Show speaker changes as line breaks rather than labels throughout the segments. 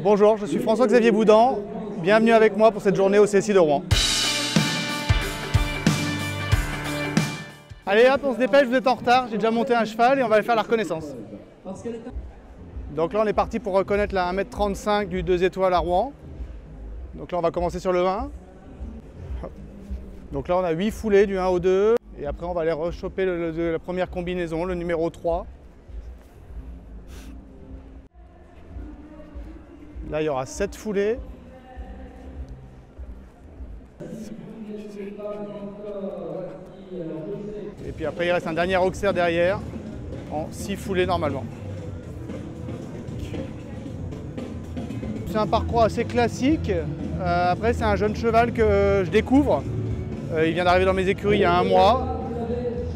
Bonjour, je suis François-Xavier Boudan. Bienvenue avec moi pour cette journée au CSI de Rouen. Allez hop, on se dépêche, vous êtes en retard. J'ai déjà monté un cheval et on va aller faire la reconnaissance. Donc là, on est parti pour reconnaître la 1,35 m du 2 étoiles à Rouen. Donc là, on va commencer sur le 1. Donc là, on a 8 foulées du 1 au 2. Et après, on va aller rechoper la première combinaison, le numéro 3. Là, il y aura 7 foulées. Et puis après, il reste un dernier auxerre derrière, en 6 foulées normalement. C'est un parcours assez classique. Après, c'est un jeune cheval que je découvre. Il vient d'arriver dans mes écuries il y a un mois.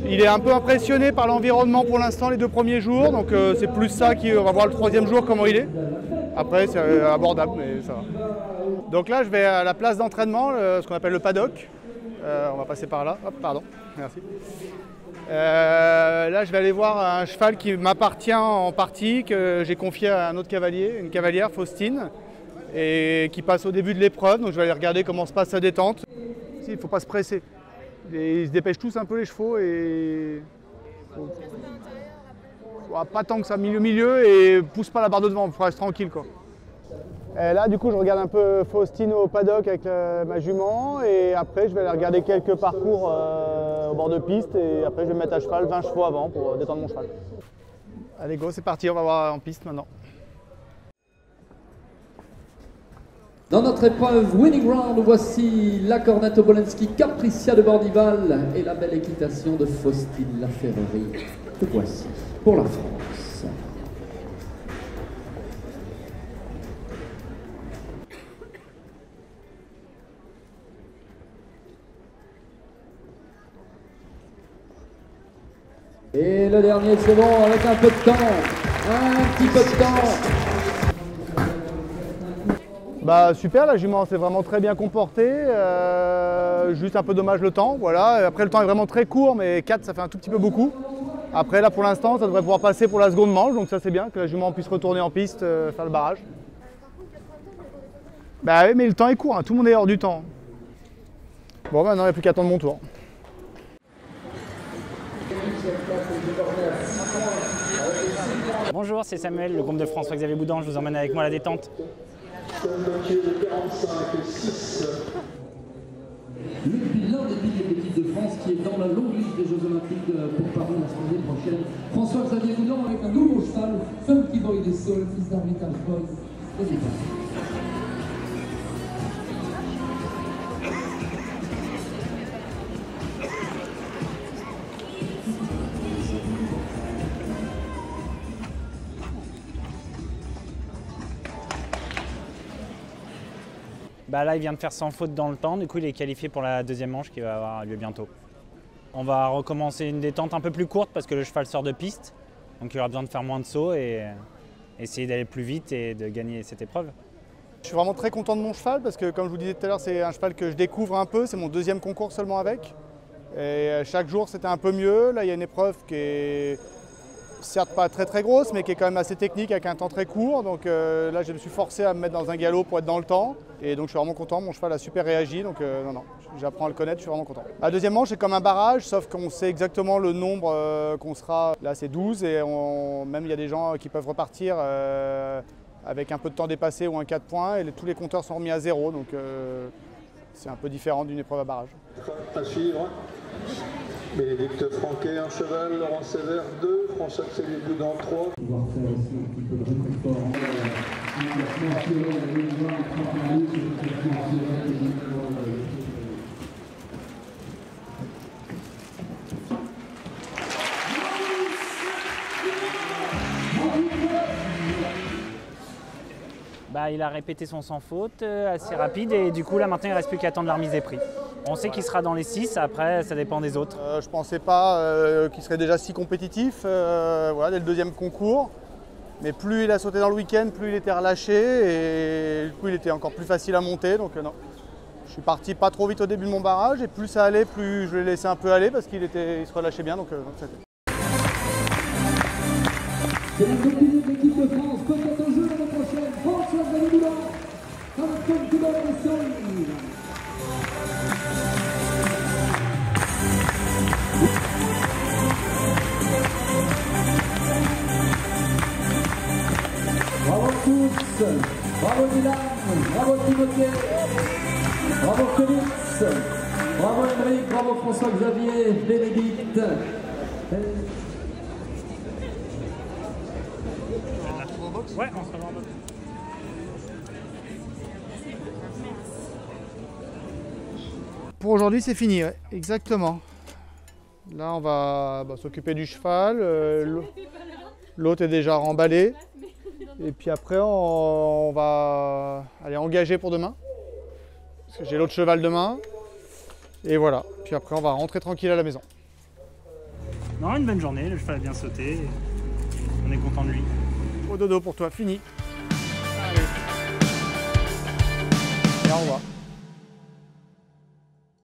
Il est un peu impressionné par l'environnement pour l'instant les 2 premiers jours. Donc c'est plus ça qu'on va voir le 3e jour comment il est. Après, c'est abordable, mais ça va. Donc là, je vais à la place d'entraînement, ce qu'on appelle le paddock. On va passer par là. Hop, pardon. Merci. Là, je vais aller voir un cheval qui m'appartient en partie, que j'ai confié à un autre cavalier, une cavalière, Faustine, et qui passe au début de l'épreuve. Donc je vais aller regarder comment se passe sa détente. Il ne faut pas se presser. Ils se dépêchent tous un peu les chevaux et... pas tant que ça, milieu et pousse pas la barre de devant, il faut rester tranquille quoi. Et là du coup je regarde un peu Faustine au paddock avec ma jument et après je vais aller regarder quelques parcours au bord de piste et après je vais me mettre à cheval 20 chevaux avant pour détendre mon cheval. Allez go, c'est parti, on va voir en piste maintenant.
Dans notre épreuve Winning Round, voici la Cornette Obolensky Capricia de Bordival et la belle équitation de Faustine Laferrerie. Que voici pour la France. Et le dernier, c'est bon, avec un peu de temps, un petit peu de temps.
Bah super, la jument s'est vraiment très bien comportée, juste un peu dommage le temps, voilà. Après le temps est vraiment très court, mais 4 ça fait un tout petit peu beaucoup. Après là pour l'instant ça devrait pouvoir passer pour la seconde manche, donc ça c'est bien que la jument puisse retourner en piste, faire le barrage. Bah oui mais le temps est court, hein. Tout le monde est hors du temps. Bon maintenant il n'y a plus qu'à attendre mon tour.
Bonjour, c'est Samuel, le groupe de François-Xavier Boudan, je vous emmène avec moi à la détente.
Le bilan des piles petites de France qui est dans la longue liste des Jeux Olympiques pour Paris la semaine prochaine. François-Xavier Boudan avec un nouveau cheval, Funky Boy des Saules, fils d'Armitage Boy. Et c'est parti.
Bah là, il vient de faire sans faute dans le temps, du coup il est qualifié pour la 2e manche qui va avoir lieu bientôt. On va recommencer une détente un peu plus courte parce que le cheval sort de piste, donc il aura besoin de faire moins de sauts et essayer d'aller plus vite et de gagner cette épreuve.
Je suis vraiment très content de mon cheval parce que comme je vous disais tout à l'heure, c'est un cheval que je découvre un peu, c'est mon 2e concours seulement avec. Et chaque jour c'était un peu mieux, là il y a une épreuve qui est certes pas très grosse mais qui est quand même assez technique avec un temps très court. Donc là je me suis forcé à me mettre dans un galop pour être dans le temps. Et donc je suis vraiment content, mon cheval a super réagi, donc non, j'apprends à le connaître, je suis vraiment content. La 2e manche c'est comme un barrage, sauf qu'on sait exactement le nombre qu'on sera. Là c'est 12 et même il y a des gens qui peuvent repartir avec un peu de temps dépassé ou un 4 points et tous les compteurs sont remis à 0, donc c'est un peu différent d'une épreuve à barrage.
À suivre. Bénédicte Franquet, un cheval, Laurent Sévère, 2, François-Xavier Boudan, 3.
Pouvoir faire aussi un petit peu de réconfort.
Bah, il a répété son sans faute assez rapide et du coup là maintenant il ne reste plus qu'à attendre la remise des prix. On sait qu'il sera dans les 6, après ça dépend des autres.
Je ne pensais pas qu'il serait déjà si compétitif voilà, dès le 2e concours. Mais plus il a sauté dans le week-end, plus il était relâché et du coup il était encore plus facile à monter. Donc non. Je suis parti pas trop vite au début de mon barrage et plus ça allait, plus je l'ai laissé un peu aller parce qu'il se relâchait bien. Donc
c'est la copine de l'équipe de France, peut-être au jeu l'année prochaine, François-Xavier Boudan. Welcome to the racing. Bravo tous, bravo Dylan, bravo Timothée, bravo Félix, bravo Émeric, bravo François-Xavier, Bénédicte.
Ouais, on se revoit en boxe.
Pour aujourd'hui, c'est fini, ouais, exactement. Là, on va s'occuper du cheval. L'autre est déjà remballé. Et puis après, on va aller engager pour demain. Parce que j'ai l'autre cheval demain. Et voilà. Puis après, on va rentrer tranquille à la maison.
Non, une bonne journée, le cheval a bien sauté. On est content de lui.
Au dodo pour toi, fini. Allez. Et au revoir.